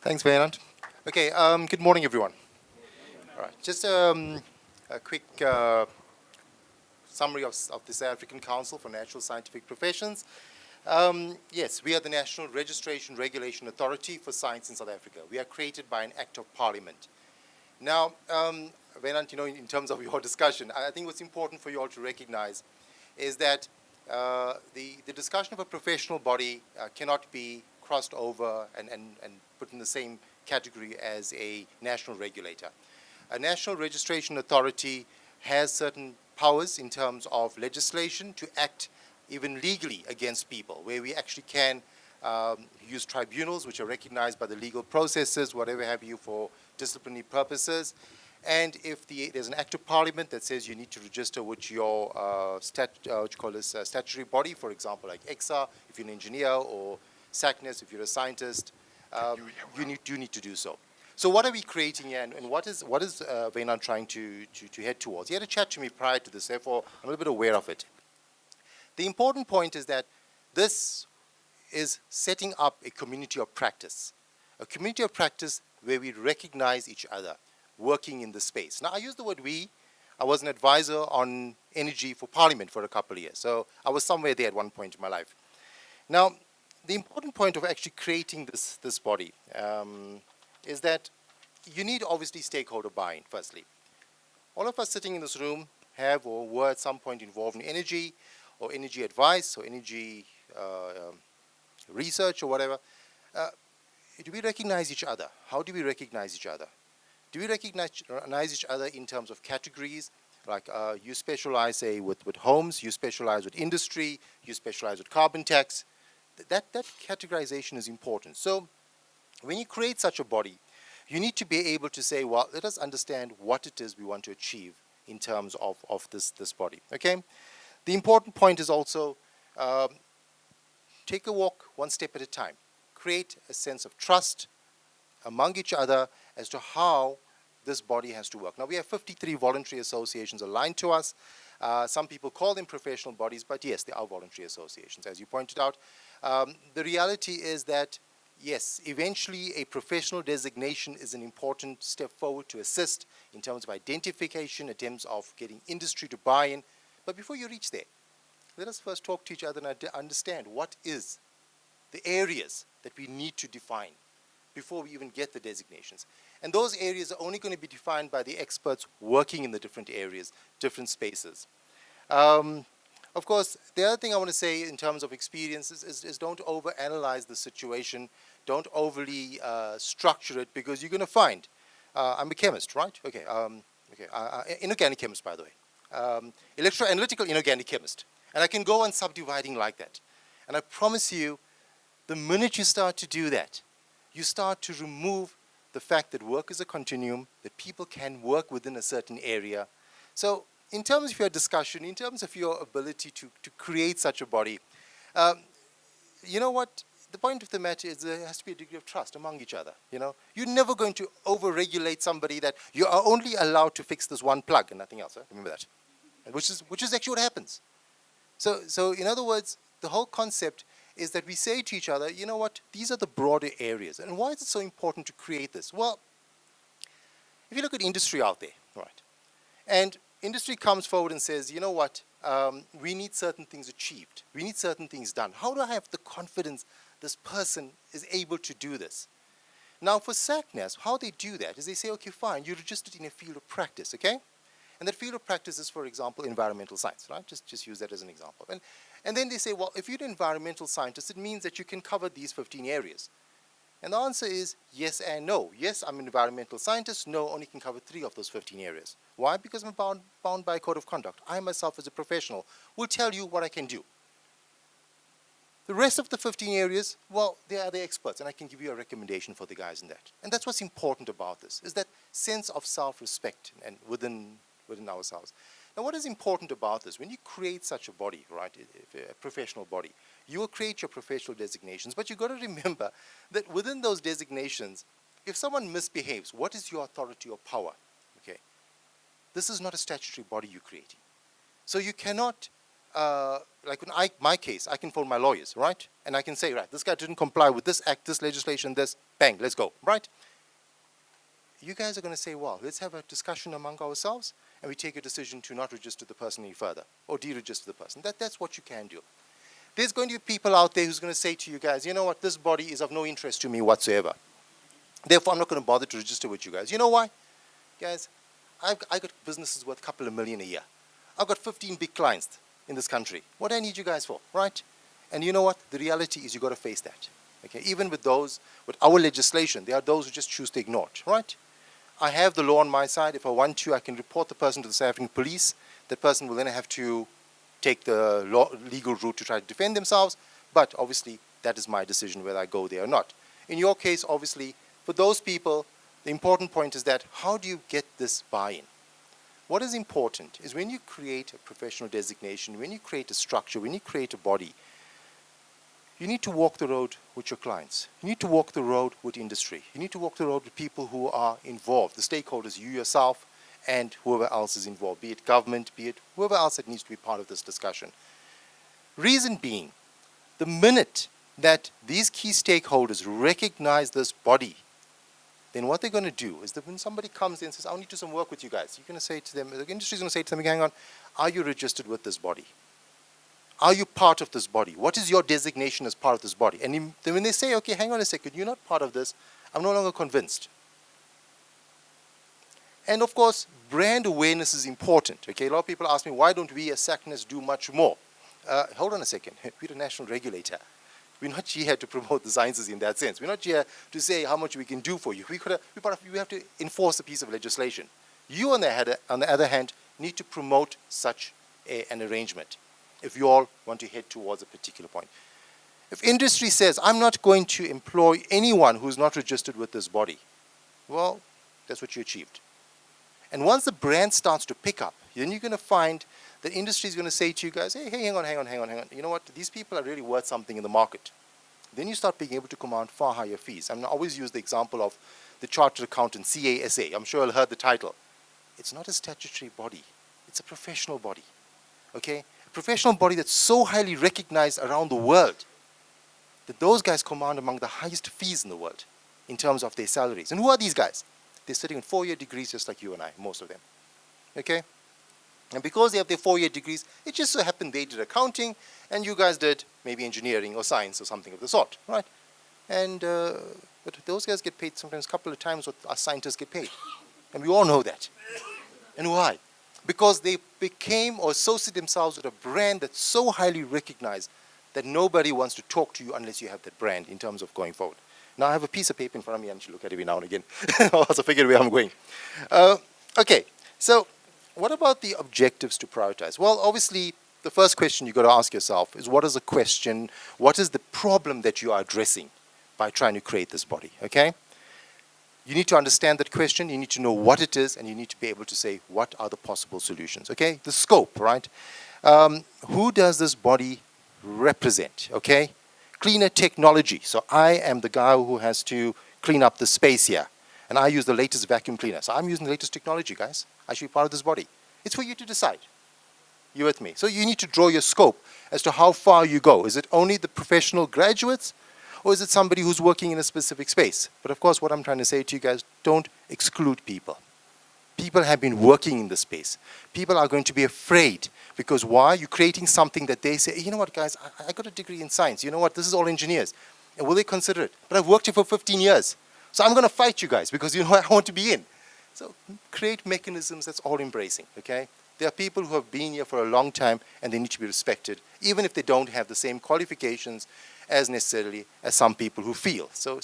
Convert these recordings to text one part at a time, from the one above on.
Thanks, Vaynant. Okay, good morning, everyone. All right, just a quick summary of the South African Council for Natural Scientific Professions. Yes, we are the National Registration Regulation Authority for Science in South Africa. We are created by an Act of Parliament. Now, Vaynant, in terms of your discussion, I think what's important for you all to recognize is that the discussion of a professional body cannot be crossed over and put in the same category as a national regulator. A national registration authority has certain powers in terms of legislation to act even legally against people, where we actually can use tribunals which are recognized by the legal processes, whatever have you, for disciplinary purposes. And if there's an act of parliament that says you need to register with your statutory body, for example, like EXA, if you're an engineer, or SACNES, if you're a scientist, you need to do so. So what are we creating here, and what is Vaynant trying to head towards? He had a chat to me prior to this, therefore I'm a little bit aware of it. The important point is that this is setting up a community of practice where we recognize each other working in the space. Now, I use the word we. I was an advisor on energy for Parliament for a couple of years, so I was somewhere there at one point in my life. Now, the important point of actually creating this body is that you need obviously stakeholder buy-in, firstly. All of us sitting in this room have or were at some point involved in energy, or energy advice, or energy research, or whatever. Do we recognize each other? How do we recognize each other? Do we recognize each other in terms of categories? Like you specialize, say, with homes, you specialize with industry, you specialize with carbon tax. That categorization is important. So when you create such a body, you need to be able to say, well, let us understand what it is we want to achieve in terms of this body, okay? The important point is also take a walk one step at a time. Create a sense of trust among each other as to how this body has to work. Now, we have 53 voluntary associations aligned to us. Some people call them professional bodies, but yes, they are voluntary associations, as you pointed out. The reality is that, yes, eventually a professional designation is an important step forward to assist in terms of identification, in terms of getting industry to buy in. But before you reach there, let us first talk to each other and understand what is the areas that we need to define before we even get the designations. And those areas are only going to be defined by the experts working in the different areas, different spaces. Of course, the other thing I want to say in terms of experiences is don't overanalyze the situation. Don't overly structure it, because you're going to find, I'm a chemist, right? Okay, inorganic chemist, by the way. Electroanalytical inorganic chemist. And I can go on subdividing like that. And I promise you, the minute you start to do that, you start to remove the fact that work is a continuum, that people can work within a certain area. So in terms of your discussion, in terms of your ability to create such a body, you know what? The point of the matter is there has to be a degree of trust among each other. You're never going to over-regulate somebody that you are only allowed to fix this one plug and nothing else. Right? Remember that, which is actually what happens. So in other words, the whole concept is that we say to each other, you know what, these are the broader areas. And why is it so important to create this? Well, if you look at industry out there, right, and industry comes forward and says, you know what, we need certain things achieved. We need certain things done. How do I have the confidence this person is able to do this? Now, for SACNES, how they do that is they say, okay, fine, you're registered in a field of practice, okay? And that field of practice is, for example, environmental science, right? Just use that as an example. And then they say, well, if you're an environmental scientist, it means that you can cover these 15 areas. And the answer is yes and no. Yes, I'm an environmental scientist. No, only can cover 3 of those 15 areas. Why? Because I'm bound by a code of conduct. I myself, as a professional, will tell you what I can do. The rest of the 15 areas, well, they are the experts, and I can give you a recommendation for the guys in that. And that's what's important about this, is that sense of self-respect and within ourselves. Now, what is important about this? When you create such a body, right, a professional body, you will create your professional designations, but you've got to remember that within those designations, if someone misbehaves, what is your authority or power? Okay, this is not a statutory body you're creating. So you cannot like in my case, I can phone my lawyers, right? And I can say, right, this guy didn't comply with this act, this legislation, this, bang, let's go, right? You guys are going to say, well, let's have a discussion among ourselves, and we take a decision to not register the person any further, or deregister the person. That's what you can do. There's going to be people out there who's going to say to you guys, you know what, this body is of no interest to me whatsoever. Therefore, I'm not going to bother to register with you guys. You know why? Guys, I got businesses worth a couple of million a year. I've got 15 big clients in this country. What do I need you guys for, right? And you know what? The reality is you've got to face that. Okay? Even with those, with our legislation, there are those who just choose to ignore it, right? I have the law on my side. If I want to, I can report the person to the South African police. That person will then have to take the legal route to try to defend themselves. But obviously, that is my decision whether I go there or not. In your case, obviously, for those people, the important point is that how do you get this buy-in? What is important is when you create a professional designation, when you create a structure, when you create a body, you need to walk the road with your clients. You need to walk the road with industry. You need to walk the road with people who are involved, the stakeholders, you yourself, and whoever else is involved, be it government, be it whoever else that needs to be part of this discussion. Reason being, the minute that these key stakeholders recognize this body, then what they're going to do is that when somebody comes in and says, I need to do some work with you guys, you're going to say to them, the industry is going to say to them, hang on, are you registered with this body? Are you part of this body? What is your designation as part of this body? And then when they say, okay, hang on a second, you're not part of this, I'm no longer convinced. And of course, brand awareness is important. Okay, a lot of people ask me, why don't we as SACNAS do much more? Hold on a second, we're a national regulator. We're not here to promote the sciences in that sense. We're not here to say how much we can do for you. We have to enforce a piece of legislation. You, on the other hand, need to promote such an arrangement if you all want to head towards a particular point. If industry says, I'm not going to employ anyone who's not registered with this body, well, that's what you achieved. And once the brand starts to pick up, then you're going to find that industry is going to say to you guys, hey, hang on. You know what? These people are really worth something in the market. Then you start being able to command far higher fees. I always use the example of the Chartered Accountant, CASA. I'm sure you'll heard the title. It's not a statutory body. It's a professional body. Okay? A professional body that's so highly recognized around the world that those guys command among the highest fees in the world in terms of their salaries. And who are these guys? They're sitting in 4-year degrees just like you and I, most of them. Okay? And because they have their 4-year degrees, it just so happened they did accounting, and you guys did maybe engineering or science or something of the sort, right? And but those guys get paid sometimes a couple of times what our scientists get paid. And we all know that. And why? Because they became or associate themselves with a brand that's so highly recognized that nobody wants to talk to you unless you have that brand in terms of going forward. Now I have a piece of paper in front of me and I should look at it every now and again. I also figured where I'm going. Okay, so what about the objectives to prioritize? Well, obviously, the first question you've got to ask yourself is what is the question, what is the problem that you are addressing by trying to create this body, okay? You need to understand that question, you need to know what it is, and you need to be able to say what are the possible solutions, okay? The scope, right? Who does this body represent, okay? Cleaner technology. So I am the guy who has to clean up the space here. And I use the latest vacuum cleaner. So I'm using the latest technology, guys. I should be part of this body. It's for you to decide. You with me? So you need to draw your scope as to how far you go. Is it only the professional graduates? Or is it somebody who's working in a specific space? But of course, what I'm trying to say to you guys, don't exclude people. People have been working in this space. People are going to be afraid because why? You're creating something that they say, you know what, guys, I got a degree in science. You know what, this is all engineers. And will they consider it? But I've worked here for 15 years. So I'm going to fight you guys because you know I want to be in. So create mechanisms that's all embracing, okay? There are people who have been here for a long time and they need to be respected, even if they don't have the same qualifications as necessarily as some people who feel. So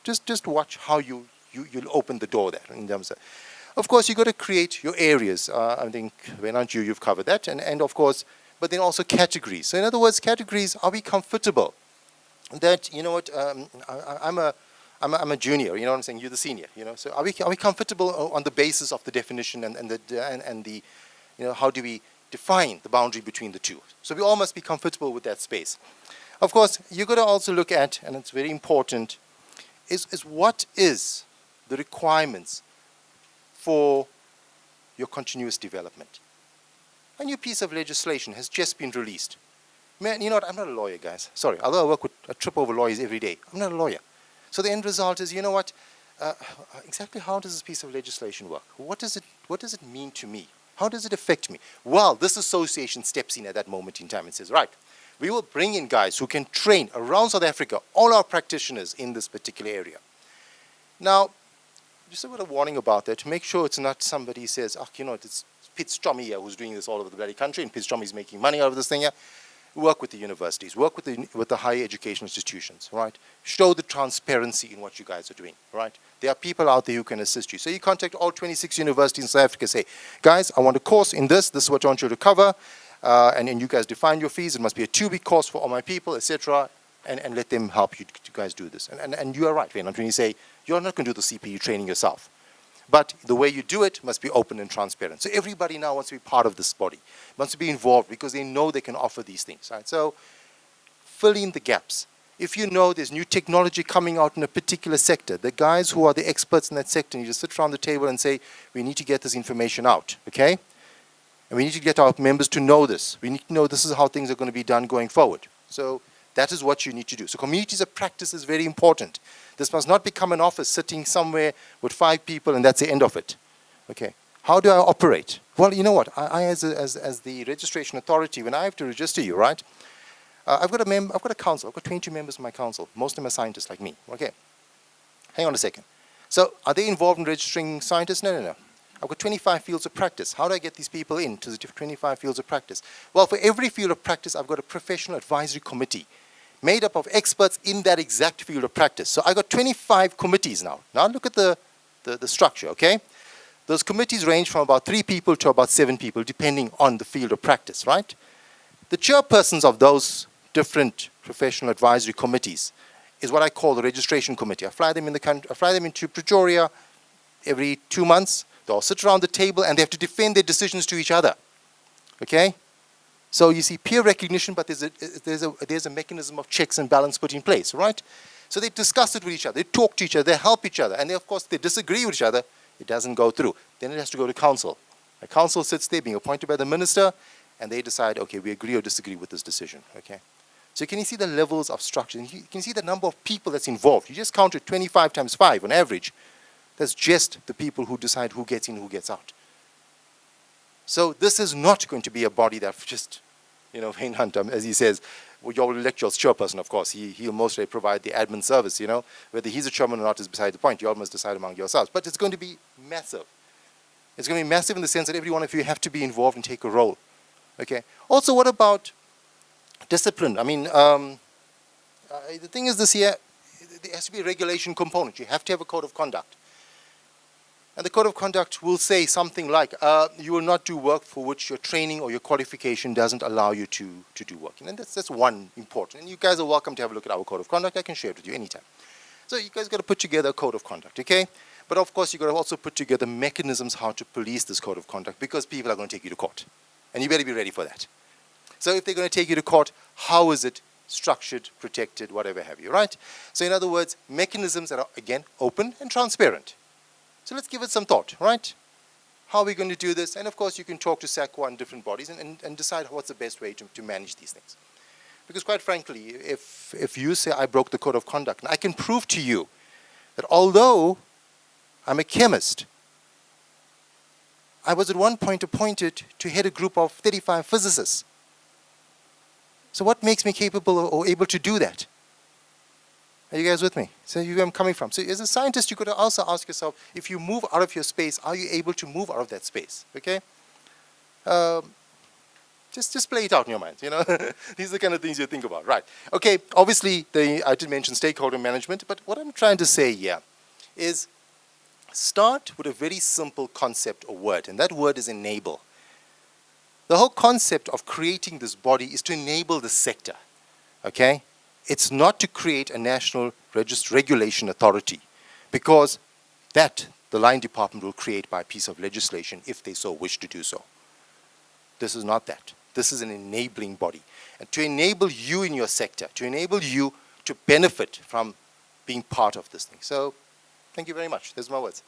just watch how you'll open the door there in terms of course, you've got to create your areas. I think, when aren't you've covered that. And of course, but then also categories. So in other words, categories, are we comfortable that, you know what, I'm a junior, you know what I'm saying, you're the senior, you know. So are we comfortable on the basis of the definition and the you know, how do we define the boundary between the two? So we all must be comfortable with that space. Of course, you've got to also look at, and it's very important, is what is the requirements for your continuous development. A new piece of legislation has just been released. Man, you know what, I'm not a lawyer, guys. Sorry, although I work with a trip over lawyers every day, I'm not a lawyer. So the end result is, you know what, exactly how does this piece of legislation work? What does it mean to me? How does it affect me? Well, this association steps in at that moment in time and says, right, we will bring in guys who can train around South Africa, all our practitioners in this particular area. Now, just a bit of warning about that, to make sure it's not somebody says, oh, you know, it's Pete Strommy here who's doing this all over the bloody country, and Pete Strommy's making money out of this thing here. Work with the universities, work with the higher educational institutions, right? Show the transparency in what you guys are doing, right? There are people out there who can assist you. So you contact all 26 universities in South Africa, say, guys, I want a course in this is what I want you to cover, and then you guys define your fees. It must be a 2-week course for all my people, etc., and let them help you to guys do this. And you are right, when you say, you're not going to do the CPU training yourself. But the way you do it must be open and transparent. So everybody now wants to be part of this body, wants to be involved because they know they can offer these things, right? So fill in the gaps. If you know there's new technology coming out in a particular sector, the guys who are the experts in that sector, you just sit around the table and say, we need to get this information out, okay? And we need to get our members to know this. We need to know this is how things are going to be done going forward. So that is what you need to do. So communities of practice is very important. This must not become an office sitting somewhere with 5 people and that's the end of it. Okay. How do I operate? Well, you know what? I as the registration authority, when I have to register you, right? I've got a council. I've got 22 members in my council. Most of them are scientists like me. Okay. Hang on a second. So are they involved in registering scientists? No. I've got 25 fields of practice. How do I get these people into the 25 fields of practice? Well, for every field of practice, I've got a professional advisory committee made up of experts in that exact field of practice. So I got 25 committees now. Now look at the structure, okay? Those committees range from about 3 people to about 7 people, depending on the field of practice, right? The chairpersons of those different professional advisory committees is what I call the registration committee. I fly them into Pretoria every 2 months. They all sit around the table and they have to defend their decisions to each other, okay? So you see peer recognition, but there's a mechanism of checks and balance put in place, right? So they discuss it with each other, they talk to each other, they help each other, and they, of course, they disagree with each other, it doesn't go through. Then it has to go to council. The council sits there being appointed by the minister, and they decide, okay, we agree or disagree with this decision, okay? So can you see the levels of structure? And you can see the number of people that's involved. You just count it 25 times 5 on average. That's just the people who decide who gets in, who gets out. So this is not going to be a body that just, you know, Wayne Hunt, as he says, well, your lecturer's chairperson, of course, he'll mostly provide the admin service, you know. Whether he's a chairman or not is beside the point. You all must decide among yourselves. But it's going to be massive. It's going to be massive in the sense that every one of you have to be involved and take a role. Okay. Also, what about discipline? I mean, the thing is this here, there has to be a regulation component. You have to have a code of conduct. And the code of conduct will say something like, you will not do work for which your training or your qualification doesn't allow you to do work. And that's one important. And you guys are welcome to have a look at our code of conduct. I can share it with you anytime. So you guys got to put together a code of conduct, okay? But of course, you got to also put together mechanisms how to police this code of conduct because people are going to take you to court. And you better be ready for that. So if they're going to take you to court, how is it structured, protected, whatever have you, right? So in other words, mechanisms that are, again, open and transparent. So let's give it some thought, right? How are we going to do this? And of course, you can talk to SACWA and different bodies and decide what's the best way to manage these things. Because quite frankly, if you say I broke the code of conduct, and I can prove to you that although I'm a chemist, I was at one point appointed to head a group of 35 physicists. So what makes me capable or able to do that? Are you guys with me? So you where I'm coming from. So as a scientist, you could also ask yourself, if you move out of your space, are you able to move out of that space? Okay? Just play it out in your mind, you know. These are the kind of things you think about, right? Okay, obviously, I did mention stakeholder management, but what I'm trying to say here is start with a very simple concept or word, and that word is enable. The whole concept of creating this body is to enable the sector, okay? It's not to create a national regulation authority, because that the line department will create by a piece of legislation if they so wish to do so. This is not that. This is an enabling body. And to enable you in your sector, to enable you to benefit from being part of this thing. So, thank you very much. There's my words.